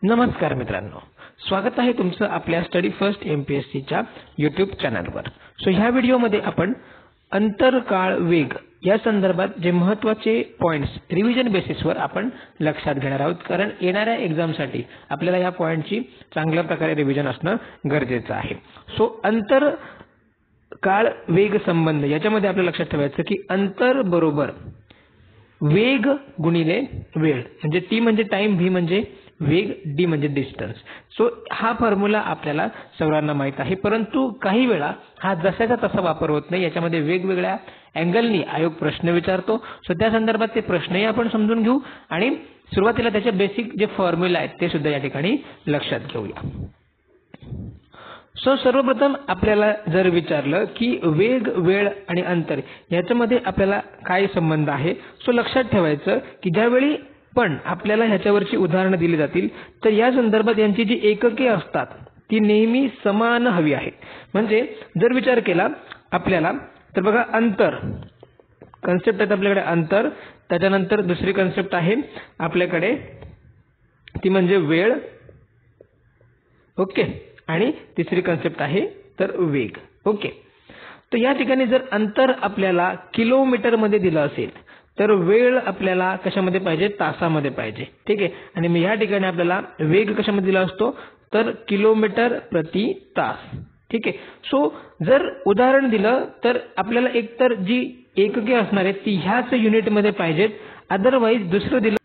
नमस्कार मित्रांनो, स्वागत आहे तुमचं आपल्या स्टडी फर्स्ट MPSCच्या यूट्यूब चॅनलवर। ह्या व्हिडिओमध्ये आपण अंतरकाळ वेग या संदर्भात जे महत्त्वाचे पॉइंट्स रिव्हिजन बेसिसवर आपण लक्षात घेणार आहोत, कारण येणाऱ्या एक्झामसाठी आपल्याला या पॉइंटची चांगल्या प्रकारे रिव्हिजन असणं गरजेचं आहे। अंतरकाळ वेग संबंध याच्यामध्ये आपल्याला लक्षात ठेवायचं की अंतर बरोबर वेग गुणिले वेळ, म्हणजे टी म्हणजे टाइम, व्ही म्हणजे वेग, डी म्हणजे डिस्टन्स। हा फॉर्म्युला आपल्याला सर्वांना माहित आहे, परंतु काही वेळा हा जशाचा तसा वापर होत नाही। याच्यामध्ये वेगवेगळ्या अँगलनी आयोग प्रश्न विचारतो। त्या संदर्भात ते प्रश्नही आपण समजून घेऊ आणि सुरुवातीला त्याचे बेसिक जे फॉर्म्युला आहेत ते सुद्धा या ठिकाणी लक्षात घेऊया। सर्वप्रथम आपल्याला जर विचारलं की वेग, वेळ आणि अंतर याच्यामध्ये आपल्याला काय संबंध आहे, लक्षात ठेवायचं की ज्यावेळी पण आपल्याला ह्याच्यावरची उदाहरणं दिली जातील तर या संदर्भात यांची जी एकके असतात ती नेहमी समान हवी आहेत। म्हणजे जर विचार केला आपल्याला तर बघा, अंतर कन्सेप्ट आहे आपल्याकडे, अंतर, त्याच्यानंतर दुसरी कन्सेप्ट आहे आपल्याकडे ती म्हणजे वेळ, ओके, आणि तिसरी कन्सेप्ट आहे तर वेग, ओके। तर या ठिकाणी जर अंतर आपल्याला किलोमीटर मध्ये दिलं असेल तर वेळ आपल्याला कशामध्ये पाहिजे, तासामध्ये पाहिजे, ठीक आहे। आणि मग या ठिकाणी आपल्याला वेग कशामध्ये दिला असतो तर किलोमीटर प्रति तास, ठीक आहे। जर उदाहरण दिलं तर आपल्याला एकतर जी एकके असणार आहे ती ह्याच युनिटमध्ये पाहिजेत, अदरवाईज दुसरं दिलं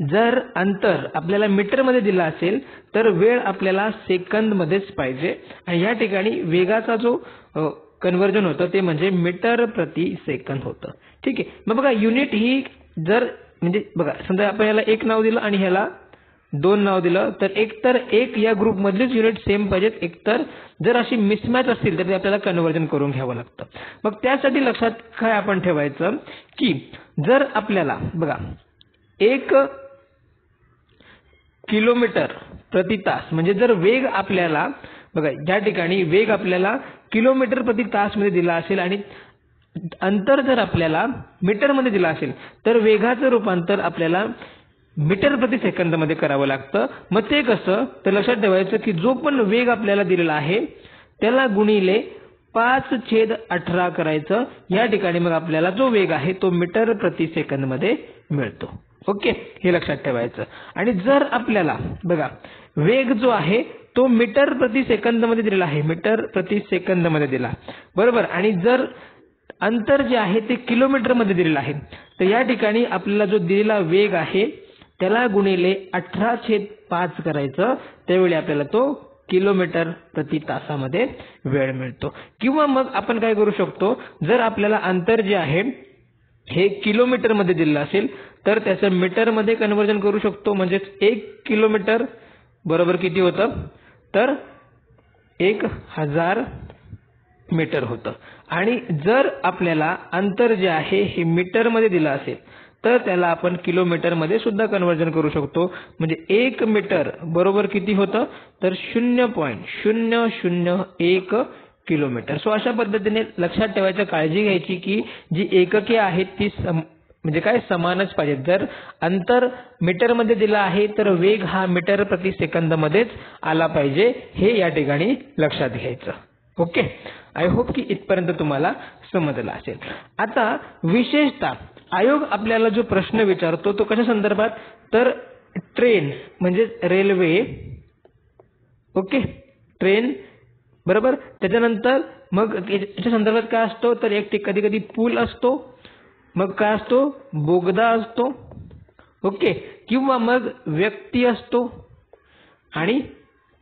जर अंतर आपल्याला मीटर मध्ये दिला असेल तर वेळ आपल्याला सेकंद मध्येच पाहिजे, आणि या ठिकाणी वेगाचा जो कन्वर्जन होतं ते म्हणजे मीटर प्रति सेकंद होतं, ठीक आहे। मग बघा, युनिट ही जर म्हणजे बघा, समजा आपण याला एक नाव दिलं आणि ह्याला दोन नाव दिलं तर एकतर एक या ग्रुप मधलीच युनिट सेम पाहिजेत, एकतर जर अशी मिसमॅच असतील तर ते आपल्याला कन्वर्जन करून घ्यावं लागतं। मग त्यासाठी लक्षात काय आपण ठेवायचं की जर आपल्याला बघा 1 किलोमीटर प्रति तास म्हणजे जर वेग आपल्याला बघा या ठिकाणी वेग आपल्याला किलोमीटर प्रति तास मध्ये दिला असेल आणि अंतर जर आपल्याला मीटर मध्ये दिला असेल तर वेगाचं रूपांतर आपल्याला मीटर प्रति सेकंद मध्ये करावं लागतं। मग ते कसं, तर लक्षात ठेवायचं की जो पण वेग आपल्याला दिलेला आहे त्याला गुणिले 5/18 करायचं। या ठिकाणी मग आपल्याला जो वेग आहे तो मीटर प्रति सेकंद मध्ये मिळतो, ओके, हे लक्षात ठेवायचं। आणि जर आपल्याला बघा वेग जो आहे तो मीटर प्रति सेकंद मध्ये दिलेला आहे, मीटर प्रति सेकंद मध्ये दिला, बरोबर, आणि जर अंतर जे आहे ते किलोमीटर मध्ये दिलेलं आहे तर या ठिकाणी आपल्याला जो दिलेला वेग आहे त्याला गुणिले 18/5 करायचं, त्यावेळी आपल्याला तो किलोमीटर प्रति तासामध्ये वेळ मिळतो। किंवा मग आपण काय करू शकतो, जर आपल्याला अंतर जे आहे हे किलोमीटर मध्ये दिलेलं असेल तर त्याचं मीटर मध्ये कन्वर्जन करू शकतो, म्हणजे 1 किलोमीटर बरोबर किती होतं तर 1000 मीटर होतं। आणि जर आपल्याला अंतर जे आहे हे मीटर मध्ये दिलं असेल तर त्याला आपण किलोमीटर मध्ये सुद्धा कन्वर्जन करू शकतो, म्हणजे 1 मीटर बरोबर किती होतं तर 0.001 किलोमीटर। अशा पद्धतीने लक्षात ठेवायचं, काळजी घ्यायची की जी एकके आहेत ती म्हणजे काय समानच पाहिजेत। जर अंतर मीटर मध्ये दिला आहे तर वेग हा मीटर प्रति सेकंद मध्येच आला पाहिजे, हे या ठिकाणी लक्षात घ्यायचं, ओके। आय होप की इथपर्यंत तुम्हाला समजलं असेल। आता विशेषतः आयोग आपल्याला जो प्रश्न विचारतो तो कशा संदर्भात तर ट्रेन म्हणजे रेल्वे, ओके, ट्रेन, बरोबर, त्याच्यानंतर मग याच्या संदर्भात काय असतो तर एक कधी कधी पूल असतो, मग काय असतो बोगदा असतो, ओके, किंवा मग व्यक्ती असतो आणि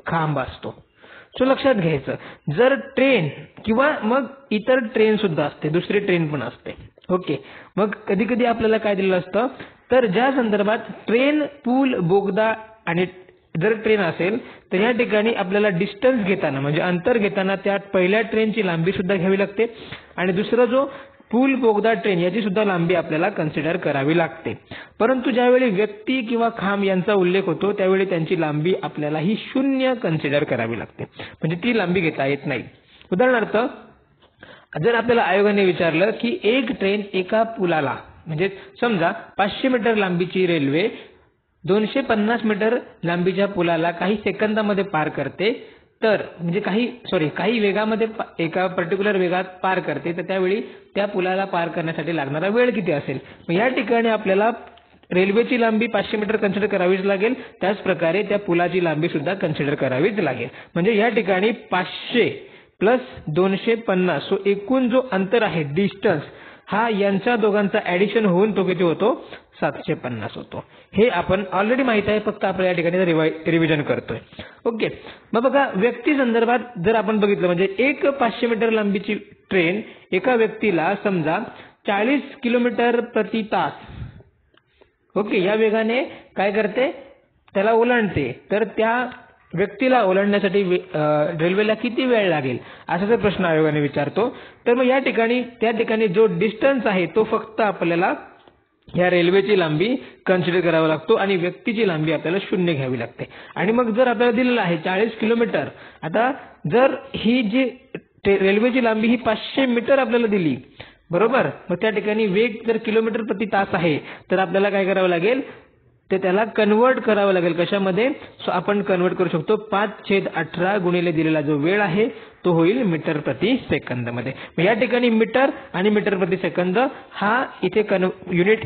खांब असतो। लक्षात घ्यायचं, जर ट्रेन किंवा मग इतर ट्रेन सुद्धा असते, दुसरी ट्रेन पण असते, ओके। मग कधी कधी आपल्याला काय दिलेलं असतं तर ज्या संदर्भात ट्रेन, पूल, बोगदा आणि जर ट्रेन असेल तर या ठिकाणी आपल्याला डिस्टन्स घेताना म्हणजे अंतर घेताना त्यात पहिल्या ट्रेनची लांबी सुद्धा घ्यावी लागते आणि दुसरा जो पूल, बोगदा, ट्रेन याची सुद्धा लांबी आपल्याला कन्सिडर करावी लागते। परंतु ज्यावेळी व्यक्ती किंवा खांब यांचा उल्लेख होतो त्यावेळी त्यांची लांबी आपल्याला ही 0 कन्सिडर करावी लागते, म्हणजे ती लांबी घेता येत नाही। उदाहरणार्थ जर आपल्याला आयोगाने विचारलं की एक ट्रेन एका पुलाला म्हणजे समजा 500 मीटर लांबीची रेल्वे 250 मीटर लांबीच्या पुलाला काही सेकंदामध्ये पार करते, तर म्हणजे काही वेगामध्ये एका पर्टिक्युलर वेगात पार करते, तर त्यावेळी त्या पुलाला पार करण्यासाठी लागणारा वेळ किती असेल? मग या ठिकाणी आपल्याला रेल्वेची लांबी 500 मीटर कन्सिडर करावीच लागेल, त्याच प्रकारे त्या पुलाची लांबी सुद्धा कन्सिडर करावीच लागेल. म्हणजे या ठिकाणी 500 प्लस 250 सो एकूण जो अंतर आहे डिस्टन्स हा यांच्या दोघांचा ऍडिशन होऊन तो किती होतो? 750 होतो. हे आपण ऑलरेडी माहित आहे, फक्त आपण या ठिकाणी रिव्हिजन करतोय. ओके. मग बघा, व्यक्ती संदर्भात जर आपण बघितलं म्हणजे एक 500 मीटर लांबीची ट्रेन एका व्यक्तीला समजा 40 किलोमीटर प्रति तास ओके या वेगाने काय करते? त्याला ओलांडते. तर त्या व्यक्तीला ओलांडण्यासाठी रेल्वेला किती वेळ लागेल असा जर प्रश्न आयोगाने विचारतो, तर मग त्या ठिकाणी जो डिस्टन्स आहे तो फक्त आपल्याला या रेल्वेची लांबी कन्सिडर करावा लागतो आणि व्यक्तीची लांबी आपल्याला 0 घ्यावी लागते. आणि मग जर आपल्याला दिलेलं आहे 40 किलोमीटर, आता जर ही जी रेल्वेची लांबी ही 500 मीटर आपल्याला दिली, बरोबर, मग त्या ठिकाणी वेग जर किलोमीटर प्रति तास आहे, तर आपल्याला काय करावं लागेल? ते त्याला कन्वर्ट करावं लागेल. कशामध्ये? सो आपण कन्वर्ट करू शकतो 5/18 गुणिले दिलेला जो वेळ आहे तो होईल मीटर प्रति सेकंद मध्ये. या ठिकाणी मीटर आणि मीटर प्रति सेकंद हा इथे युनिट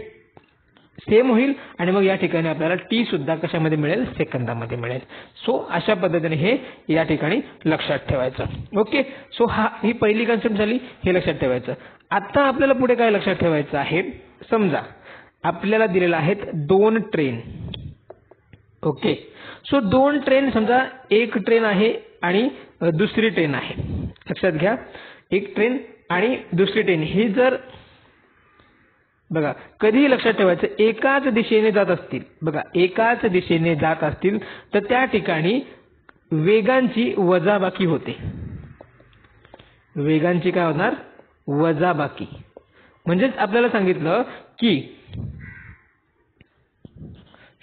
सेम होईल आणि मग या ठिकाणी आपल्याला टी सुद्धा कशामध्ये मिळेल? सेकंदामध्ये मिळेल. सो अशा पद्धतीने हे या ठिकाणी लक्षात ठेवायचं. ओके. सो ही पहिली कन्सेप्ट झाली, हे लक्षात ठेवायचं. आता आपल्याला पुढे काय लक्षात ठेवायचं आहे? समजा आपल्याला दिलेला आहेत 2 ट्रेन. ओके. सो 2 ट्रेन, समजा एक ट्रेन आहे आणि दुसरी ट्रेन आहे. लक्षात घ्या, एक ट्रेन आणि दुसरी ट्रेन ही जर बघा कधीही लक्षात ठेवायचं एकाच दिशेने जात असतील, बघा एकाच दिशेने जात असतील तर त्या ठिकाणी वेगांची वजाबाकी होते. वेगांची काय होणार? वजाबाकी. म्हणजेच आपल्याला सांगितलं की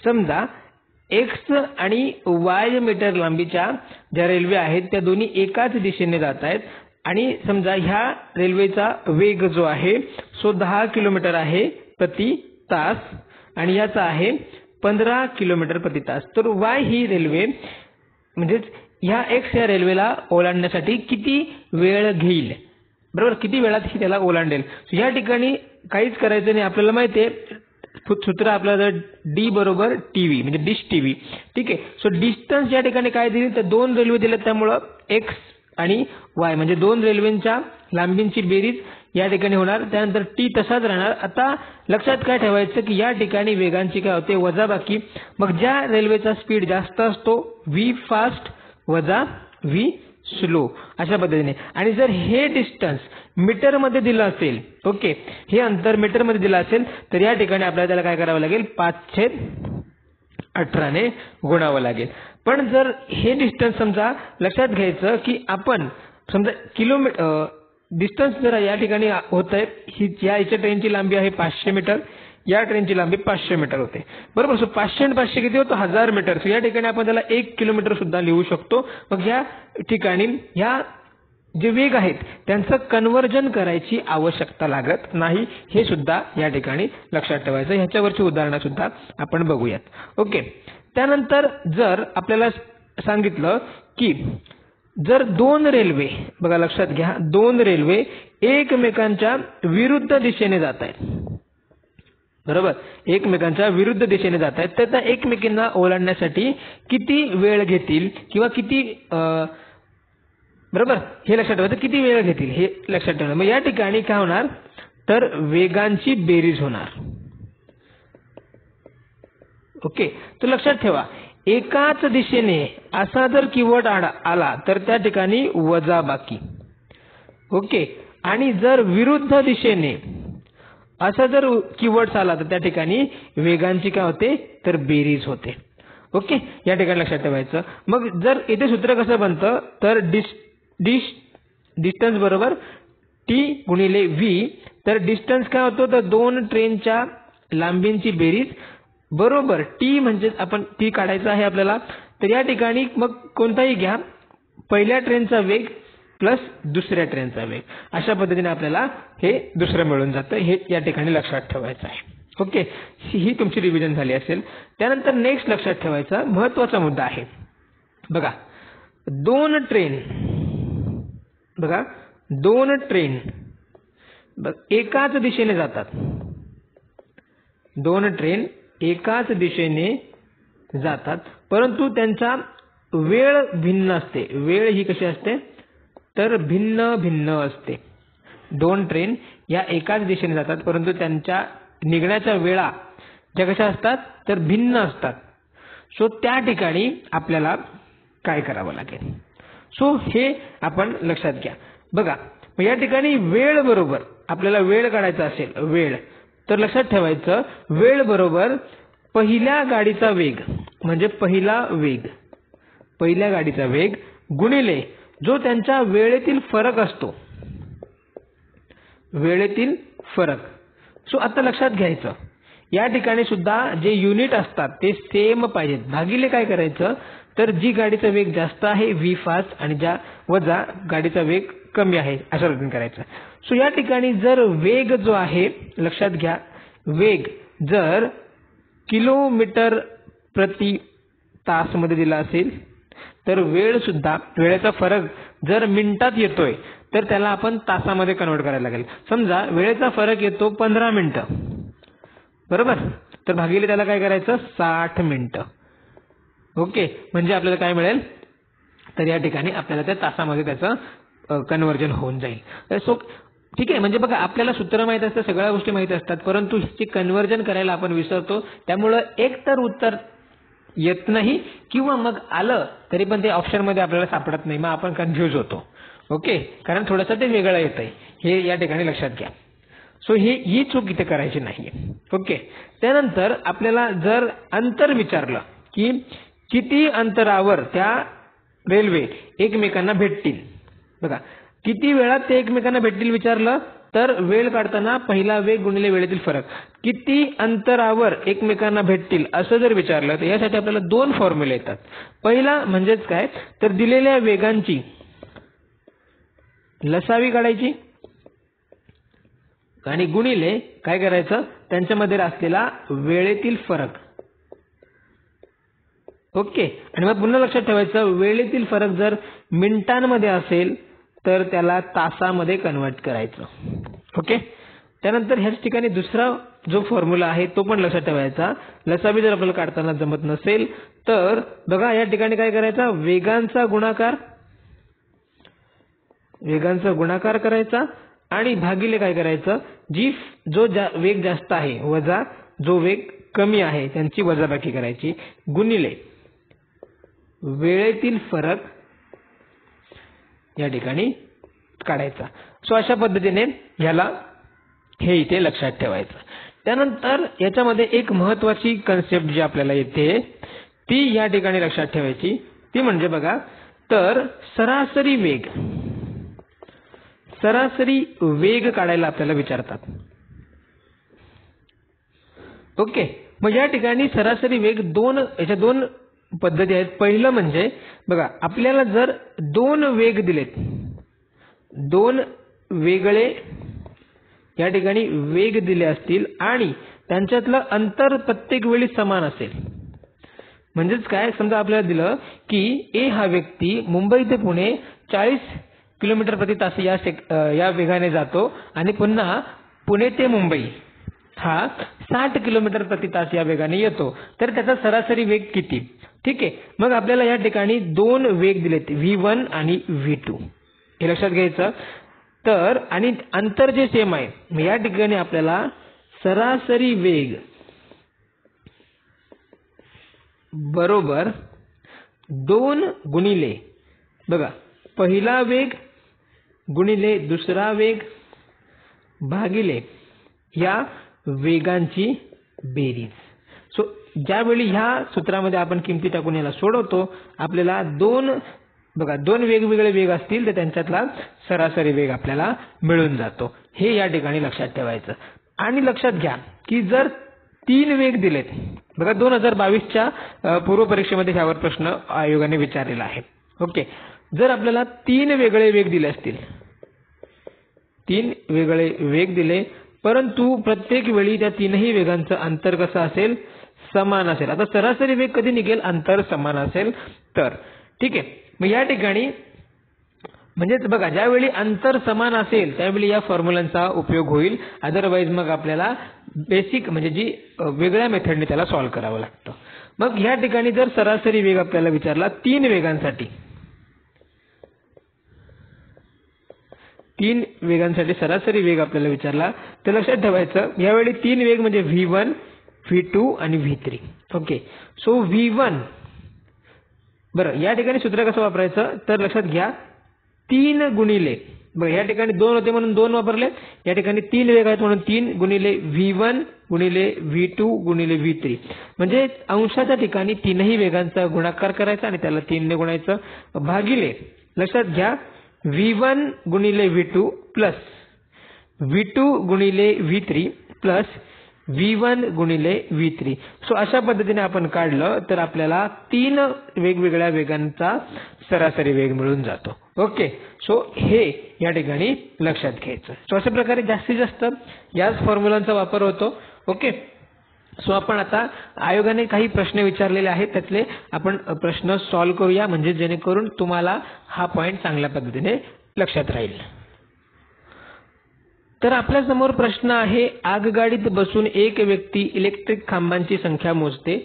समजा एक्स आणि वाय मीटर लांबीच्या ज्या रेल्वे आहेत त्या दोन्ही एकाच दिशेने जात आहेत आणि समजा ह्या रेल्वेचा वेग जो आहे सो 10 किलोमीटर आहे प्रति तास आणि याचा आहे 15 किलोमीटर प्रति तास. तर वाय ही रेल्वे म्हणजेच ह्या एक्स या रेल्वेला ओलांडण्यासाठी किती वेळ घेईल, बरोबर, किती वेळात ही त्याला ओलांडेल. या ठिकाणी काहीच करायचं नाही, आपल्याला माहिती आहे सूत्र आपल्याला डी बरोबर टीव्ही म्हणजे डिश टीव्ही. ठीक आहे. सो डिस्टन्स या ठिकाणी काय दिली तर 2 रेल्वे दिल्या, त्यामुळं एक्स आणि वाय म्हणजे 2 रेल्वेंच्या लांबींची बेरीज या ठिकाणी होणार. त्यानंतर टी तसाच राहणार. आता लक्षात काय ठेवायचं की या ठिकाणी वेगांची काय होते? वजाबाकी. मग ज्या रेल्वेचा स्पीड जास्त असतो व्ही फास्ट वजा व्ही स्लो अशा पद्धतीने. आणि जर हे डिस्टन्स मीटर मध्ये दिलं असेल, ओके, हे अंतर मीटर मध्ये दिलं असेल तर या ठिकाणी आपल्याला त्याला काय करावं लागेल? 5/18 ने गुणावं लागेल. पण जर हे डिस्टन्स समजा लक्षात घ्यायचं की आपण समजा किलोमीटर डिस्टन्स जर या ठिकाणी होत आहे, याच्या ट्रेनची लांबी आहे 500 मीटर, या ट्रेनची लांबी 500 मीटर होते, बरोबर. सो 500 आणि 500 किती होतो? 1000 मीटर. सो या ठिकाणी आपण त्याला 1 किलोमीटर सुद्धा लिहू शकतो. मग या ठिकाणी ह्या जे वेग आहेत त्यांचं कन्व्हर्जन करायची आवश्यकता लागत नाही, हे सुद्धा या ठिकाणी लक्षात ठेवायचं. ह्याच्यावरची उदाहरणं सुद्धा आपण बघूयात. ओके. त्यानंतर जर आपल्याला सांगितलं की जर 2 रेल्वे, बघा लक्षात घ्या, 2 रेल्वे एकमेकांच्या विरुद्ध दिशेने जात आहेत, बरोबर, एकमेकांच्या विरुद्ध दिशेने जात आहेत, तर त्या एकमेकींना ओलांडण्यासाठी किती वेळ घेतील किंवा किती बरोबर हे लक्षात ठेवायचं, किती वेळ घेतील हे लक्षात ठेवणं. मग या ठिकाणी काय होणार तर वेगांची बेरीज होणार. ओके. तर लक्षात ठेवा एकाच दिशेने असा जर कीवर्ड आला तर त्या ठिकाणी वजाबाकी. ओके. आणि जर विरुद्ध दिशेने असा जर कीवर्ड आला तर त्या ठिकाणी वेगांची काय होते तर बेरीज होते. ओके. या ठिकाणी लक्षात ठेवायचं. मग जर इथे सूत्र कसं बनतं तर डिस्टन्स बरोबर टी गुणिले व्ही. तर डिस्टन्स काय होतो तर 2 ट्रेनच्या लांबींची बेरीज बरोबर टी म्हणजेच आपण टी काढायचा आहे आपल्याला. तर या ठिकाणी मग कोणताही घ्या, पहिल्या ट्रेनचा वेग प्लस दुसऱ्या ट्रेनचा वेग, अशा पद्धतीने आपल्याला हे दुसरं मिळून जातं. हे या ठिकाणी लक्षात ठेवायचं आहे. ओके, ही तुमची रिव्हिजन झाली असेल. त्यानंतर नेक्स्ट लक्षात ठेवायचा महत्त्वाचा मुद्दा आहे. बघा दोन ट्रेन एकाच दिशेने जातात. दोन ट्रेन एकाच दिशेने जातात, परंतु त्यांचा वेळ भिन्न असते. वेळ ही कशी असते तर भिन्न भिन्न असते. दोन ट्रेन या एकाच दिशेने जातात, परंतु त्यांच्या निघण्याच्या वेळा ज्या कशा असतात तर भिन्न असतात. सो त्या ठिकाणी आपल्याला काय करावं लागेल, सो हे आपण लक्षात घ्या. बघा या ठिकाणी वेळ बरोबर आपल्याला वेळ काढायचा असेल, वेळ तर लक्षात ठेवायचं वेळ बरोबर पहिल्या गाडीचा वेग म्हणजे पहिल्या गाडीचा वेग गुणिले जो त्यांच्या वेळेतील फरक असतो, वेळेतील फरक. सो आता लक्षात घ्यायचं या ठिकाणी सुद्धा जे युनिट असतात ते सेम पाहिजेत. भागिले काय करायचं तर जी गाडीचा वेग जास्त आहे व्ही फास्ट आणि ज्या वजा गाडीचा वेग कमी आहे अशा पद्धतीने करायचं. सो या ठिकाणी जर वेग जो आहे लक्षात घ्या, वेग जर किलोमीटर प्रति तास मध्ये दिला असेल तर वेळ सुद्धा वेळेचा फरक जर मिनिटात येतोय तर त्याला आपण तासामध्ये कन्वर्ट करायला लागेल. समजा वेळेचा फरक येतो 15 मिनिटं बरोबर, तर भागिले त्याला काय करायचं 60 मिनिटं. ओके, म्हणजे आपल्याला काय मिळेल तर या ठिकाणी आपल्याला त्या तासामध्ये त्याचं कन्वर्जन होऊन जाईल. सो ठीक आहे, म्हणजे बघा आपल्याला सूत्र माहित असतं, सगळ्या गोष्टी माहित असतात, परंतु ह्याची कन्वर्जन करायला आपण विसरतो. त्यामुळं एक तर उत्तर येत नाही किंवा मग आलं तरी पण ते ऑप्शनमध्ये आपल्याला सापडत नाही, मग आपण कन्फ्यूज होतो. ओके, कारण थोडंसं ते वेगळं येतंय, हे या ठिकाणी लक्षात घ्या. सो ही चूक इथे करायची नाहीये. ओके, त्यानंतर आपल्याला जर अंतर विचारलं की किती अंतरावर त्या रेल्वे एकमेकांना भेटतील, बघा किती वेळात ते एकमेकांना भेटतील विचारलं तर वेळ काढताना पहिला वेग गुणिले वेळेतील फरक, किती अंतरावर एकमेकांना भेटतील असं जर विचारलं तर यासाठी आपल्याला दोन फॉर्म्युले येतात. पहिला म्हणजेच काय तर दिलेल्या वेगांची लसावी काढायची आणि गुणिले काय करायचं त्यांच्यामध्ये असलेला वेळेतील फरक. ओके, आणि मग पुन्हा लक्षात ठेवायचं वेळेतील फरक जर मिनिटांमध्ये असेल तर त्याला तासामध्ये कन्वर्ट करायचं. ओके, त्यानंतर ह्याच ठिकाणी दुसरा जो फॉर्म्युला आहे तो पण लक्षात ठेवायचा. लसावी जर आपल्याला काढताना जमत नसेल तर बघा या ठिकाणी काय करायचा वेगांचा गुणाकार करायचा आणि भागिले काय करायचं जो वेग जास्त आहे वजा जो वेग कमी आहे त्यांची वजाबाकी करायची गुणिले वेळेतील फरक या ठिकाणी काढायचा. सो अशा पद्धतीने ह्याला हे इथे लक्षात ठेवायचं. त्यानंतर याच्यामध्ये एक महत्वाची कन्सेप्ट जी आपल्याला येते ती या ठिकाणी लक्षात ठेवायची, ती म्हणजे बघा तर सरासरी वेग काढायला आपल्याला विचारतात. ओके, मग या ठिकाणी सरासरी वेग याच्या दोन पद्धती आहेत. पहिलं म्हणजे बघा आपल्याला जर दोन वेग दिलेत, दोन वेगळे या ठिकाणी वेग दिले असतील आणि त्यांच्यातलं अंतर प्रत्येक वेळी समान असेल, म्हणजेच काय समजा आपल्याला दिलं की ए हा व्यक्ती मुंबई ते पुणे 40 किलोमीटर प्रति तास या वेगाने जातो आणि पुन्हा पुणे ते मुंबई हा 60 किलोमीटर प्रति तास या वेगाने येतो, तर त्याचा सरासरी वेग किती. ठीक आहे, मग आपल्याला या ठिकाणी दोन वेग दिलेत V1 आणि V2 हे लक्षात घ्यायचं. तर आणि अंतर जे सेम आहे मग या ठिकाणी आपल्याला सरासरी वेग बरोबर 2 गुणिले बघा पहिला वेग गुणिले दुसरा वेग भागिले या वेगांची बेरीज. सो ज्यावेळी ह्या सूत्रामध्ये आपण किमती टाकून याला सोडवतो आपल्याला दोन वेगवेगळे वेग असतील तर त्यांच्यातला सरासरी वेग आपल्याला मिळून जातो. हे या ठिकाणी लक्षात ठेवायचं. आणि लक्षात घ्या की जर 3 वेग दिलेत बघा 2022च्या पूर्व परीक्षेमध्ये ह्यावर प्रश्न आयोगाने विचारलेला आहे. ओके, जर आपल्याला 3 वेगळे वेग दिले असतील 3 वेगळे वेग दिले परंतु प्रत्येक वेळी त्या तीनही वेगांचं अंतर कसं असेल, समान असेल. आता सरासरी वेग कधी निघेल, अंतर समान असेल तर. ठीक आहे, मग या ठिकाणी म्हणजेच बघा, ज्यावेळी अंतर समान असेल त्यावेळी या फॉर्म्युलांचा उपयोग होईल. अदरवाईज मग आपल्याला बेसिक म्हणजे जी वेगळ्या मेथडने त्याला सॉल्व्ह करावं लागतं. मग ह्या ठिकाणी जर सरासरी वेग आपल्याला विचारला तीन वेगांसाठी सरासरी वेग आपल्याला विचारला तर लक्षात ठेवायचं यावेळी तीन वेग म्हणजे V1, V2 आणि V3. ओके, सो V1 बरं, या ठिकाणी सूत्र कसं वापरायचं तर लक्षात घ्या, 3 गुणिले बघा या ठिकाणी 2 होते म्हणून 2 वापरले, या ठिकाणी 3 वेग आहेत म्हणून 3 गुणिले V1 गुणिले V2 गुणिले V3 म्हणजे अंशाच्या ठिकाणी तीनही वेगांचा गुणाकार करायचा आणि त्याला 3 ने गुणायचं भागिले लक्षात घ्या V1 गुणिले V2 प्लस V2 गुणिले V3 प्लस V1 गुणिले V3. सो अशा पद्धतीने आपण काढलं तर आपल्याला 3 वेगवेगळ्या वेगांचा सरासरी वेग मिळून जातो. ओके, सो हे या ठिकाणी लक्षात घ्यायचं. सो अशा प्रकारे जास्तीत जास्त याच फॉर्म्युलांचा वापर होतो. ओके, सो आपण आता आयोगाने काही प्रश्न विचारलेले आहेत त्यातले आपण प्रश्न सॉल्व्ह करूया म्हणजे जेणेकरून तुम्हाला हा पॉइंट चांगल्या पद्धतीने लक्षात राहील. तर आपल्या समोर प्रश्न आहे, आगगाडीत बसून एक व्यक्ती इलेक्ट्रिक खांबांची संख्या मोजते.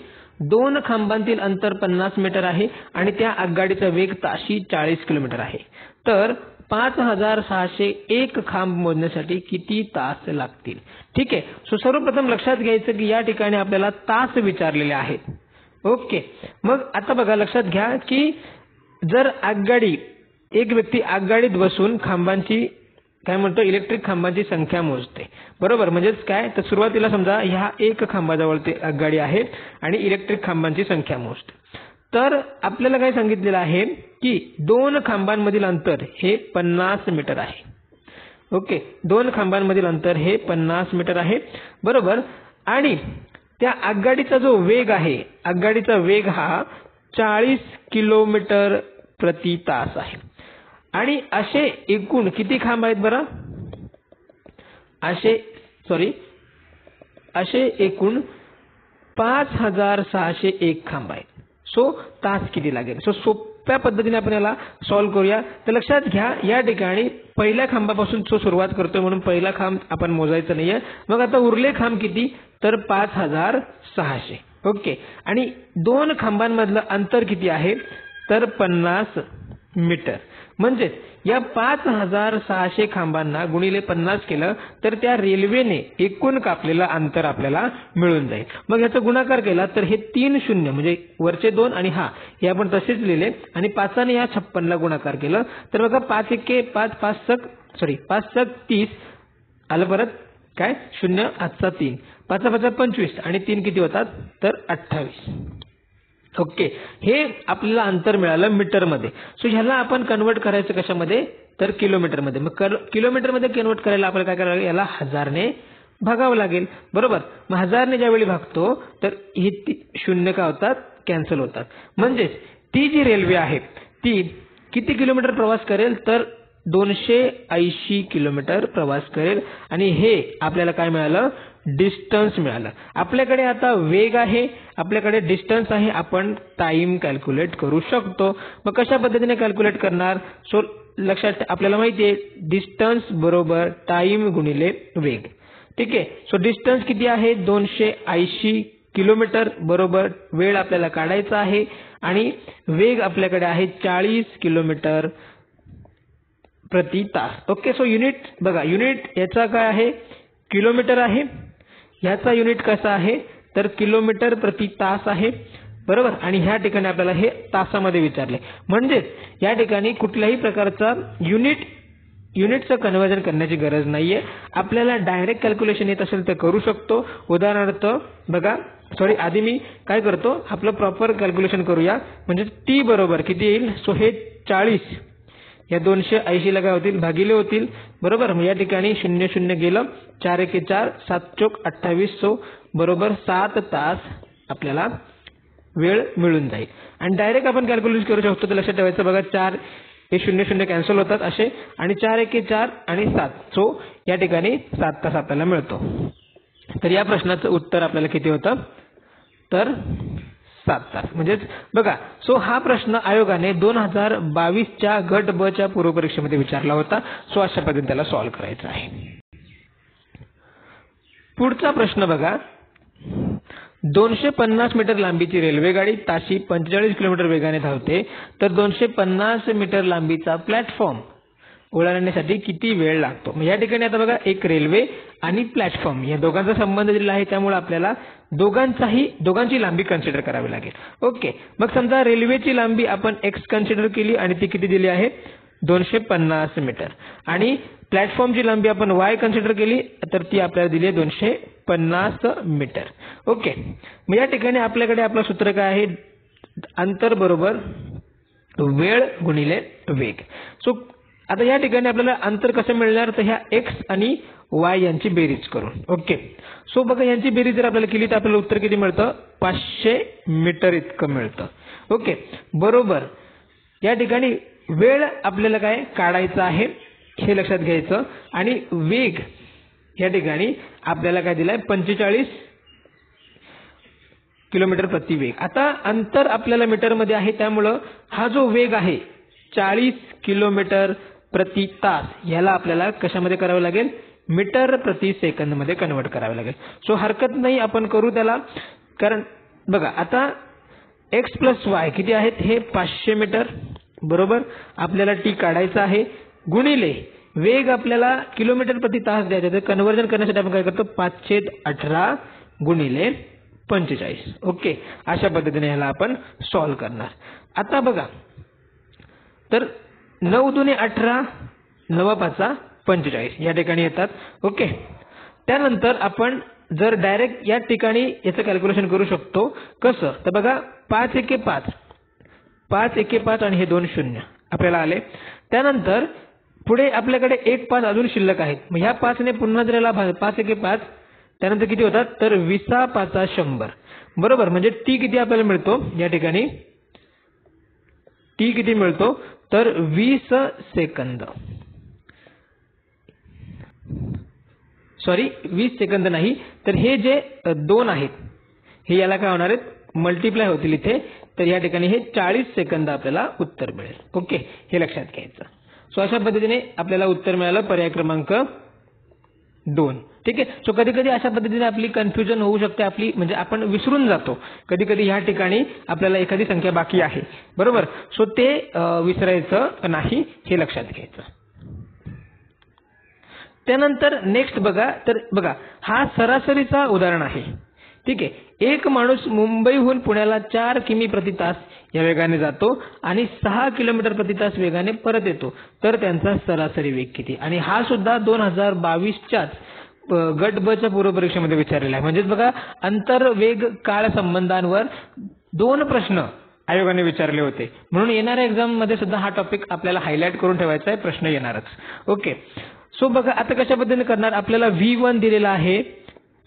2 खांबांतील अंतर 50 मीटर आहे आणि त्या आगगाडीचा वेग ताशी 40 किलोमीटर आहे. तर 5601 खांब मोजण्यासाठी किती तास लागतील? ठीक आहे, सो सर्वप्रथम लक्षात घ्यायचं की या ठिकाणी आपल्याला तास विचारलेले आहेत. ओके, मग आता बघा लक्षात घ्या की जर एक व्यक्ती आगगाडीत बसून खांबांची काय म्हणतो इलेक्ट्रिक खांबांची संख्या मोजते, बरोबर. म्हणजेच काय तर सुरुवातीला समजा ह्या एक खांबाजवळ ते आगगाडी आहे आणि इलेक्ट्रिक खांबांची संख्या मोजते. तर आपल्याला काय सांगितलेलं आहे की 2 खांबांमधील अंतर हे 50 मीटर आहे. ओके, 2 खांबांमधील अंतर हे 50 मीटर आहे, बरोबर. आणि त्या आगगाडीचा जो वेग आहे, आगगाडीचा वेग हा 40 किलोमीटर प्रति तास आहे. आणि असे एकूण किती खांब आहेत बरं? असे एकूण 5601 खांब आहेत. सो तास किती लागेल? सो सोप्या पद्धतीने आपण याला सॉल्व्ह करूया. तर लक्षात घ्या या ठिकाणी पहिल्या खांबापासून सुरुवात करतोय म्हणून पहिला खांब आपण मोजायचा नाहीये. मग आता उरले खांब किती तर 5600. ओके, आणि 2 खांबांमधलं अंतर किती आहे तर 50 मीटर. म्हणजे या 5600 खांबांना गुणिले 50 केलं तर त्या रेल्वेने एकूण कापलेलं अंतर आपल्याला मिळून जाईल. मग याचा गुणाकार केला तर हे 3 शून्य म्हणजे वरचे 2 आणि हे आपण तसेच लिहिले आणि 5 ने या 56 ला गुणाकार केलं तर बघा 5 एके 5 5 सक 30 आलं परत काय 0 हातचा 3 5 5 25 आणि 3 किती होतात तर 28. ओके, हे आपल्याला अंतर मिळालं मीटरमध्ये. सो ह्याला आपण कन्वर्ट करायचं कशामध्ये तर किलोमीटरमध्ये. मग किलोमीटरमध्ये कन्वर्ट करायला आपल्याला काय करावं लागेल, याला 1000 ने भागावं लागेल, बरोबर. मग 1000 ने ज्यावेळी भागतो तर हे 0 काय होतात कॅन्सल होतात. म्हणजेच ती जी रेल्वे आहे ती किती किलोमीटर प्रवास करेल तर 280 किलोमीटर प्रवास करेल. आणि हे आपल्याला काय मिळालं डिस्टन्स मिळालं. आपल्याकडे आता वेग आहे, आपल्याकडे डिस्टन्स आहे, आपण टाइम कॅल्क्युलेट करू शकतो. मग कशा पद्धतीने कॅल्क्युलेट करणार? सो लक्षात आपल्याला माहिती आहे डिस्टन्स बरोबर टाइम गुणिले वेग. ठीक आहे, सो डिस्टन्स किती आहे 280 किलोमीटर बरोबर वेळ आपल्याला काढायचा आहे आणि वेग आपल्याकडे आहे 40 किलोमीटर प्रति तास. ओके, सो युनिट बघा, युनिट याचा काय आहे किलोमीटर आहे, ह्याचा युनिट कसा आहे तर किलोमीटर प्रति तास आहे, बरोबर. आणि ह्या ठिकाणी आपल्याला हे तासामध्ये विचारले. म्हणजेच या ठिकाणी कुठल्याही प्रकारचा युनिटचं कन्व्हर्जन करण्याची गरज नाहीये. आपल्याला डायरेक्ट कॅल्क्युलेशन येत असेल तर करू शकतो. उदाहरणार्थ बघा आधी मी काय करतो आपलं प्रॉपर कॅल्क्युलेशन करूया. म्हणजे टी बरोबर किती येईल सो हे 40 या 280 ला काय होतील भागिले होतील, बरोबर. मग या ठिकाणी 0 0 गेलं 4 एके 4 7 चोक 28 सो बरोबर 7 तास आपल्याला वेळ मिळून जाईल. आणि डायरेक्ट आपण कॅल्क्युलेट करू शकतो. तर लक्षात ठेवायचं बघा 4 हे 0 0 कॅन्सल होतात असे आणि 4 एके 4 आणि 7. सो या ठिकाणी 7 तास आपल्याला मिळतो. तर या प्रश्नाचं उत्तर आपल्याला किती होतं तर 7 तास. म्हणजेच बघा सो हा प्रश्न आयोगाने 2022च्या गट ब च्या पूर्वपरीक्षेमध्ये विचारला होता. सो अशा पद्धतीने त्याला सॉल्व्ह करायचं आहे. पुढचा प्रश्न बघा 250 मीटर लांबीची रेल्वे गाडी ताशी 45 किलोमीटर वेगाने धावते तर 250 मीटर लांबीचा प्लॅटफॉर्म ओलांडण्यासाठी किती वेळ लागतो. या ठिकाणी आता बघा एक रेल्वे आणि प्लॅटफॉर्म या दोघांचा संबंध दिलेला आहे त्यामुळे आपल्याला दोघांची लांबी कन्सिडर करावी लागेल. ओके मग समजा रेल्वेची लांबी आपण x कन्सिडर केली आणि ती किती दिली आहे 250 मीटर आणि प्लॅटफॉर्मची लांबी आपण y कन्सिडर केली तर ती आपल्याला दिली आहे 250 मीटर. ओके मग या ठिकाणी आपल्याकडे आपलं सूत्र काय आहे अंतर बरोबर वेळ गुणिले वेग. सो आता या ठिकाणी आपल्याला अंतर कसं मिळणार तर ह्या x आणि y यांची बेरीज करून. ओके सो बघा यांची बेरीज जर आपल्याला केली तर आपल्याला उत्तर किती मिळतं 500 मीटर इतकं मिळतं. ओके बरोबर या ठिकाणी वेळ आपल्याला काय काढायचा आहे हे लक्षात घ्यायचं आणि वेग या ठिकाणी आपल्याला काय दिलाय 45 किलोमीटर प्रति वेग. आता अंतर आपल्याला मीटरमध्ये आहे त्यामुळं हा जो वेग आहे 40 किलोमीटर प्रति तास याला आपल्याला कशामध्ये करावं लागेल मीटर प्रति सेकंद मध्ये कन्वर्ट करावे लागेल. सो हरकत नाही आपण करू त्याला कारण बघा आता x प्लस y किती आहेत हे 500 मीटर बरोबर आपल्याला टी काढायचा आहे गुणिले वेग आपल्याला किलोमीटर प्रति तास द्यायचा तर कन्वर्जन करण्यासाठी आपण काय करतो 518 गुणिले 45. ओके अशा पद्धतीने ह्याला आपण सॉल्व्ह करणार. आता बघा तर 9 दुने 18 9 पाचा 45 या ठिकाणी येतात. ओके त्यानंतर आपण जर डायरेक्ट या ठिकाणी याचं कॅल्क्युलेशन करू शकतो कसं तर बघा 5 एके 5 आणि हे 2 शून्य आपल्याला आले. त्यानंतर पुढे आपल्याकडे एक 5 अजून शिल्लक आहेत. मग ह्या 5 ने पुन्हा जर याला 5 एके 5 त्यानंतर किती होतात तर 20 पाचा 100 बरोबर. म्हणजे टी किती आपल्याला मिळतो या ठिकाणी टी किती मिळतो तर 20 सेकंद. सॉरी 20 सेकंद नाही तर हे जे 2 आहेत हे याला काय होणार आहेत मल्टिप्लाय होतील इथे तर या ठिकाणी हे 40 सेकंद आपल्याला उत्तर मिळेल. ओके हे लक्षात घ्यायचं. सो अशा पद्धतीने आपल्याला उत्तर मिळालं पर्याय क्रमांक 2. ठीक आहे. सो कधी कधी अशा पद्धतीने आपली कन्फ्युजन होऊ शकते आपली म्हणजे आपण विसरून जातो कधी कधी ह्या ठिकाणी आपल्याला एखादी संख्या बाकी आहे बरोबर. सो ते विसरायचं नाही हे लक्षात घ्यायचं. त्यानंतर नेक्स्ट बघा तर बघा हा सरासरीचा उदाहरण आहे. ठीक आहे. एक माणूस मुंबईहून पुण्याला 4 किमी प्रति तास या वेगाने जातो आणि 6 किलोमीटर प्रति तास वेगाने परत येतो तर त्यांचा सरासरी वेग किती. आणि हा सुद्धा 2022च्याच गट ब च्या पूर्वपरीक्षेमध्ये विचारलेला आहे. म्हणजेच बघा अंतर वेग काळ संबंधांवर 2 प्रश्न आयोगाने विचारले होते म्हणून येणाऱ्या एक्झाम मध्ये सुद्धा हा टॉपिक आपल्याला हायलाइट करून ठेवायचा आहे प्रश्न येणारच. ओके सो बघा आता कशा पद्धतीने करणार आपल्याला V1 दिलेला आहे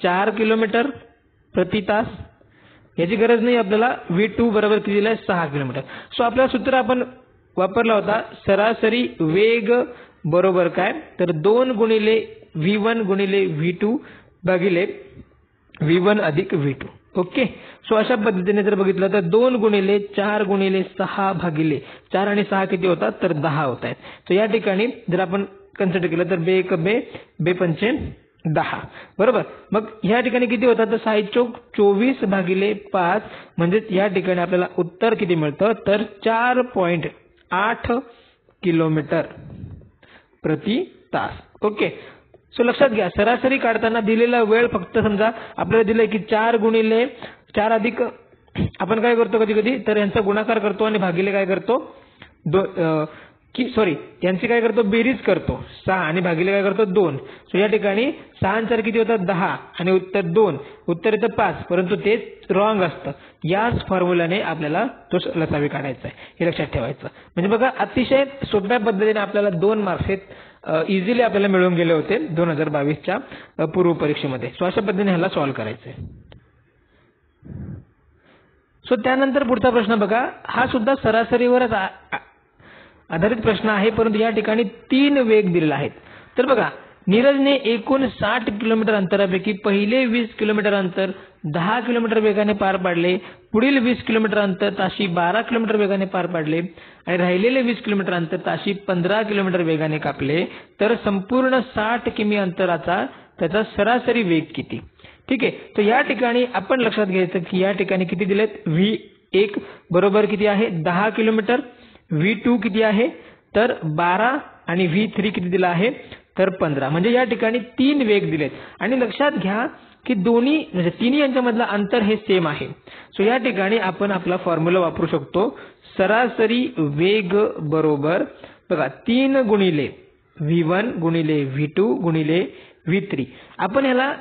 4 किलोमीटर प्रति तास याची गरज नाही आपल्याला. V2 बरोबर किती दिलाय 6 किलोमीटर. सो आपल्याला सूत्र आपण वापरला होता सरासरी वेग बरोबर काय तर 2 गुणिले V1 गुणिले V2 भागिले V1 अधिक V2. ओके सो अशा पद्धतीने जर बघितलं तर 2 गुणिले 4 गुणिले 6 भागिले 4 आणि 6 किती होतात तर 10 होत आहेत. तर या ठिकाणी जर आपण कन्सिडर केलं तर 2 1 2 2 पंचे 10 बरोबर. मग ह्या ठिकाणी किती होतात तर 6 चौक 24 भागिले 5 म्हणजे या ठिकाणी आपल्याला उत्तर किती मिळतं तर 4.8 किलोमीटर प्रति तास. ओके सो लक्षात घ्या सरासरी काढताना दिलेला वेळ फक्त समजा आपल्याला दिलंय की 4 गुणिले 4 अधिक आपण काय करतो कधी कधी तर यांचा गुणाकार करतो आणि भागिले काय करतो यांची काय करतो बेरीज करतो 6 आणि भागिले काय करतो 2. सो या ठिकाणी 6 4 किती होतात 10 आणि उत्तर 2 उत्तर येतं 5 परंतु तेच रॉंग असतं. याच फॉर्म्युलाने आपल्याला तो लसावी काढायचा आहे हे लक्षात ठेवायचं. म्हणजे बघा अतिशय सोप्या पद्धतीने आपल्याला 2 मार्क्स इझिली आपल्याला मिळून गेले होते 2022च्या पूर्व परीक्षेमध्ये. सो अशा पद्धतीने ह्याला सॉल्व्ह करायचंय. सो त्यानंतर पुढचा प्रश्न बघा हा सुद्धा सरासरीवरच आधारित प्रश्न आहे, परंतु या ठिकाणी 3 वेग दिलेले आहेत. तर बघा, नीरजने एकूण 60 किलोमीटर अंतरापैकी पहिले 20 किलोमीटर अंतर 10 किलोमीटर वेगाने पार पाडले, पुढील 20 किलोमीटर अंतर ताशी 12 किलोमीटर वेगाने पार पाडले आणि राहिलेले 20 किलोमीटर अंतर ताशी 15 किलोमीटर वेगाने कापले, तर संपूर्ण 60 किमी अंतराचा त्याचा सरासरी वेग किती? ठीक आहे. तर या ठिकाणी आपण लक्षात घ्यायचं की या ठिकाणी किती दिलेत? V1 बरोबर किती आहे? 10 किलोमीटर. V2 किती आहे? तर 12 आणि V3 किती दिला आहे? तर 15. म्हणजे या ठिकाणी 3 वेग दिलेत आणि लक्षात घ्या की दोन्ही म्हणजे तिन्ही यांच्यामधलं अंतर हे सेम आहे. सो या ठिकाणी आपण आपला फॉर्म्युला वापरू शकतो. सरासरी वेग बरोबर बघा 3 गुणिले V1 गुणिले V2 गुणिले V3. आपण ह्याला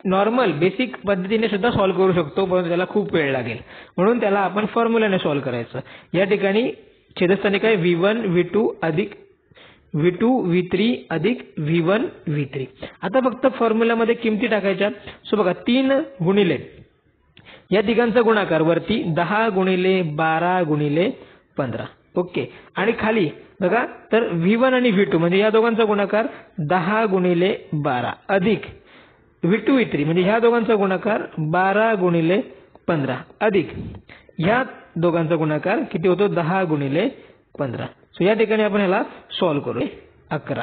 नॉर्मल बेसिक पद्धतीने सुद्धा सॉल्व्ह करू शकतो, पण त्याला खूप वेळ लागेल, म्हणून त्याला आपण फॉर्म्युलाने सॉल्व्ह करायचं. या ठिकाणी छेदस्थानी काय? V1 V2 अधिक V2 V3 अधिक V1 V3. आता फक्त फॉर्म्युलामध्ये किमती टाकायच्या. सो बघा 3 गुणिले या तिघांचा गुणाकार वरती 10 गुणिले 12 गुणिले 15. ओके. आणि खाली बघा तर V1 आणि V2 म्हणजे या दोघांचा गुणाकार 10 गुणिले 12 अधिक V2 V3 म्हणजे ह्या दोघांचा गुणाकार 12 गुणिले 15 अधिक ह्या दोघांचा गुणाकार किती होतो? 10 गुणिले 15. सो या ठिकाणी आपण ह्याला सॉल्व्ह करू. 11.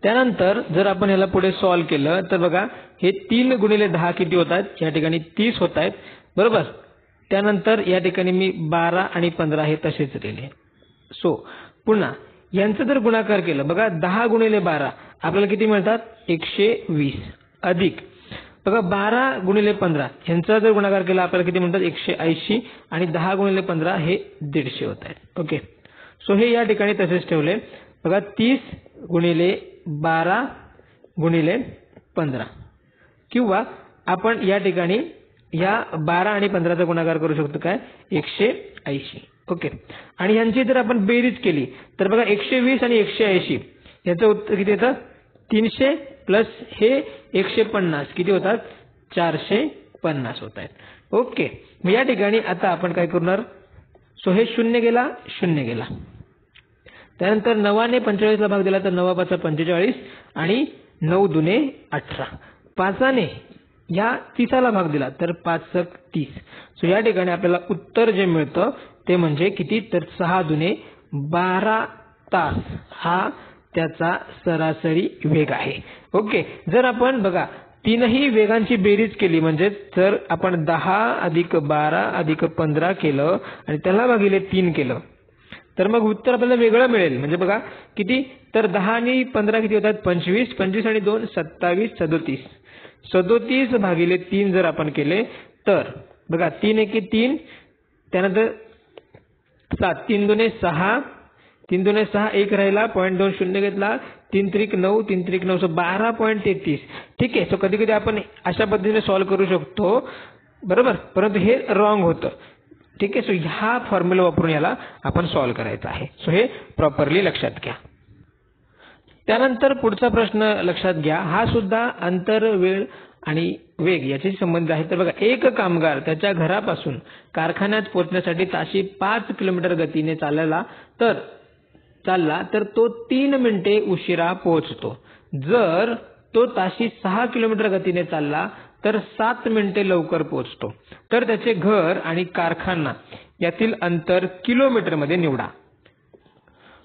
त्यानंतर जर आपण ह्याला पुढे सॉल्व्ह केलं तर बघा हे 3 गुणिले 10 किती होत आहेत? या ठिकाणी 30 होत आहेत, बरोबर. त्यानंतर या ठिकाणी मी 12 आणि 15 हे तसेच लिहिले. सो पुन्हा यांचं जर गुणाकार केलं बघा 10 गुणिले 12 आपल्याला किती मिळतात? 120 अधिक बघा 12 गुणिले 15 यांचा जर गुणाकार केला आपल्याला किती मिळतात? 180 आणि 10 गुणिले 15 हे 150 होत आहेत. ओके. सो हे या ठिकाणी तसेच ठेवले. बघा 30 गुणिले 12 गुणिले 15 किंवा आपण या ठिकाणी या 12 आणि 15चा गुणाकार करू शकतो काय? 180. ओके. आणि यांची जर आपण बेरीज केली तर बघा 120 आणि 180 याचं उत्तर किती येतं? 300 प्लस हे 150 किती होतात? 450 होत आहेत. ओके. मग या ठिकाणी आता आपण काय करणार? सो हे 0 गेला 0 गेला. त्यानंतर 9 ने 45 ला भाग दिला तर 9 5 45 आणि 9 दुने 18. 5 ने या 30 ला भाग दिला तर 5 30. सो या ठिकाणी आपल्याला उत्तर जे मिळतं ते म्हणजे किती? तर 6 दुने 12 तास हा त्याचा सरासरी वेग आहे. ओके. जर आपण बघा तीनही वेगांची बेरीज केली म्हणजे जर आपण 10 अधिक 12 अधिक 15 केलं आणि त्याला भागिले 3 केलं तर मग उत्तर आपल्याला वेगळं मिळेल. म्हणजे बघा किती? तर 10 आणि 15 किती होतात? 25. 25 आणि 2 27. 37. 37 भागिले 3 जर आपण केले तर बघा 3 एके 3 त्यानंतर 7 3 दुने 6 3 दुने 6 1 राहिला 0.2 शून्य घेतला 3 त्रिक 9 3 त्रिक 9 12.33. ठीक आहे. सो कधी कधी आपण अशा पद्धतीने सॉल्व्ह करू शकतो, बरोबर, परंतु हे रॉंग होतं. ठीक आहे. सो ह्या फॉर्म्युला वापरून याला आपण सॉल्व्ह करायचं आहे. सो हे प्रॉपरली लक्षात घ्या. त्यानंतर पुढचा प्रश्न लक्षात घ्या. हा सुद्धा अंतर वेळ आणि वेग याच्याशी संबंधित आहे. तर बघा एक कामगार त्याच्या घरापासून कारखान्यात पोहोचण्यासाठी ताशी 5 किलोमीटर गतीने चालला तर तो 3 मिनिटे उशिरा पोहोचतो. जर तो ताशी 6 किलोमीटर गतीने चालला तर 7 मिनिटे लवकर पोहोचतो. तर त्याचे घर आणि कारखाना यातील अंतर किलोमीटर मध्ये निवडा.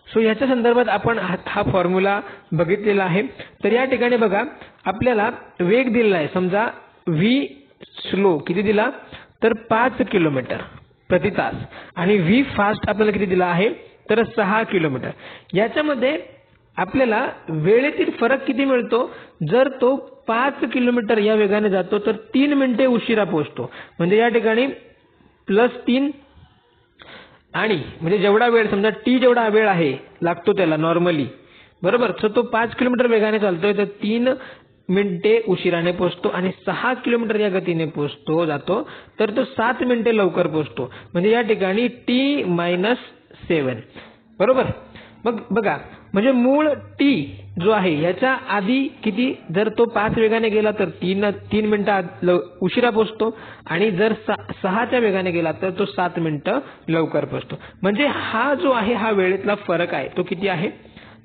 सो याच्या संदर्भात आपण हा फॉर्म्युला बघितलेला आहे. तर या ठिकाणी बघा आपल्याला वेग दिलेला आहे. समजा v स्लो किती दिला? तर 5 किलोमीटर प्रति तास आणि v फास्ट आपल्याला किती दिला आहे? तर 6 किलोमीटर. याच्यामध्ये आपल्याला वेळेतील फरक किती मिळतो? जर तो 5 किलोमीटर या वेगाने जातो तर 3 मिनिटे उशिरा पोहोचतो. म्हणजे या ठिकाणी +3 आणि म्हणजे जेवढा वेळ समजा टी जेवढा वेळ आहे लागतो त्याला नॉर्मली, बरोबर. सो तो 5 किलोमीटर वेगाने चालतोय तर 3 मिनिटे उशिराने पोहोचतो आणि 6 किलोमीटर या गतीने जातो तर तो 7 मिनिटे लवकर पोहोचतो. म्हणजे या ठिकाणी T - 7, बरोबर. मग बघा म्हणजे मूळ टी जो आहे ह्याच्या आधी किती, जर तो 5 वेगाने गेला तर 3 मिनिटं उशिरा पोहोचतो आणि जर 6च्या वेगाने गेला तर तो 7 मिनिटं लवकर पोहोचतो. म्हणजे हा जो आहे हा वेळेतला फरक आहे तो किती आहे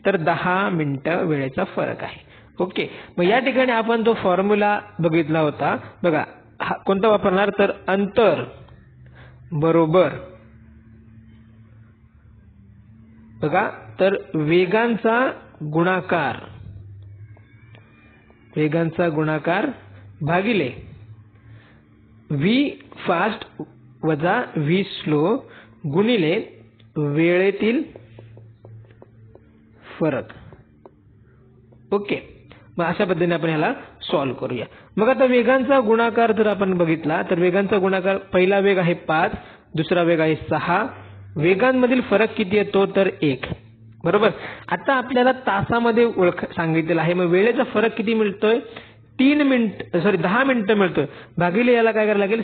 तर 10 मिनिटं वेळेचा फरक आहे. ओके. मग या ठिकाणी आपण जो फॉर्म्युला बघितला होता बघा हा कोणता वापरणार तर अंतर बरोबर बघा तर वेगांचा गुणाकार भागिले व्ही फास्ट वजा व्ही स्लो गुणिले वेळेतील फरक. ओके. मग अशा पद्धतीने आपण ह्याला सॉल्व्ह करूया. मग आता वेगांचा गुणाकार जर आपण बघितला तर वेगांचा गुणाकार पहिला वेग आहे 5, दुसरा वेग आहे 6. वेगांमधील फरक किती येतो तर 1. बरोबर. आता आपल्याला तासामध्ये सांगितलेलं आहे. मग वेळेचा फरक किती मिळतोय 10 मिनिटं मिळतोय. भागिले याला काय करायला लागेल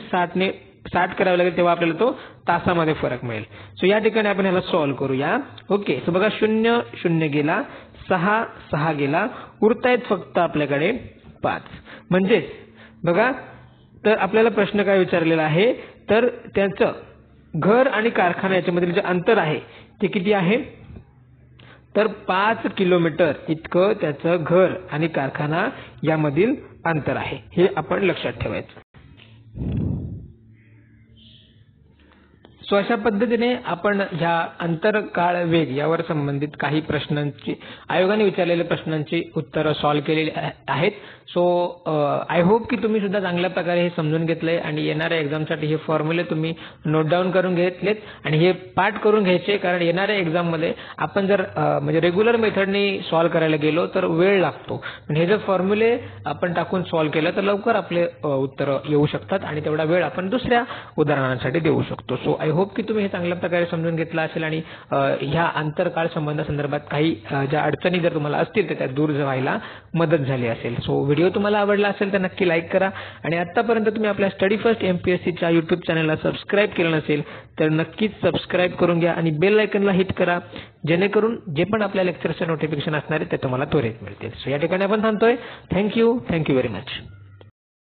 60 करावं लागेल तेव्हा आपल्याला तो तासामध्ये फरक मिळेल. सो या ठिकाणी आपण ह्याला सॉल्व्ह करूया. ओके. सो बघा 0 0 गेला, 6 गेला, उरतायत फक्त आपल्याकडे 5. म्हणजेच बघा तर आपल्याला प्रश्न काय विचारलेला आहे तर त्याचं घर आणि कारखाना याच्यामधील जे अंतर आहे ते किती आहे तर 5 किलोमीटर इतकं त्याचं घर आणि कारखाना यामधील अंतर आहे. हे आपण लक्षात ठेवायचं. सो अशा पद्धतीने आपण ह्या अंतरकाळ वेग यावर संबंधित काही प्रश्नांची आयोगाने विचारलेल्या प्रश्नांची उत्तरं सॉल्व्ह केलेली आहेत. सो आय होप की तुम्ही सुद्धा चांगल्या प्रकारे हे समजून घेतलंय आणि येणाऱ्या एक्झामसाठी हे फॉर्म्युले तुम्ही नोट डाऊन करून घेतलेत आणि हे पाठ करून घ्यायचे. कारण येणाऱ्या एक्झाममध्ये आपण जर म्हणजे रेग्युलर मेथडने सॉल्व्ह करायला गेलो तर वेळ लागतो. पण हे जर फॉर्म्युले आपण टाकून सॉल्व्ह केलं तर लवकर आपले उत्तरं येऊ शकतात आणि तेवढा वेळ आपण दुसऱ्या उदाहरणांसाठी देऊ शकतो. सो आय होप की तुम्ही हे चांगल्या प्रकारे समजून घेतलं असेल आणि ह्या आंतरकाळ संबंधासंदर्भात काही ज्या अडचणी जर तुम्हाला असतील तर त्या दूर व्हायला मदत झाली असेल. सो व्हिडिओ तुम्हाला आवडला असेल तर नक्की लाईक करा आणि आतापर्यंत तुम्ही आपल्या स्टडी फर्स्ट MPSCच्या YouTube चॅनलला सबस्क्राईब केलं नसेल तर नक्कीच सबस्क्राईब करून घ्या आणि बेल आयकॉनला हिट करा जेणेकरून जे पण आपल्या लेक्चरचे नोटिफिकेशन असणार आहे ते तुम्हाला त्वरित मिळतील. सो या ठिकाणी आपण थांबतोय. Thank you very much.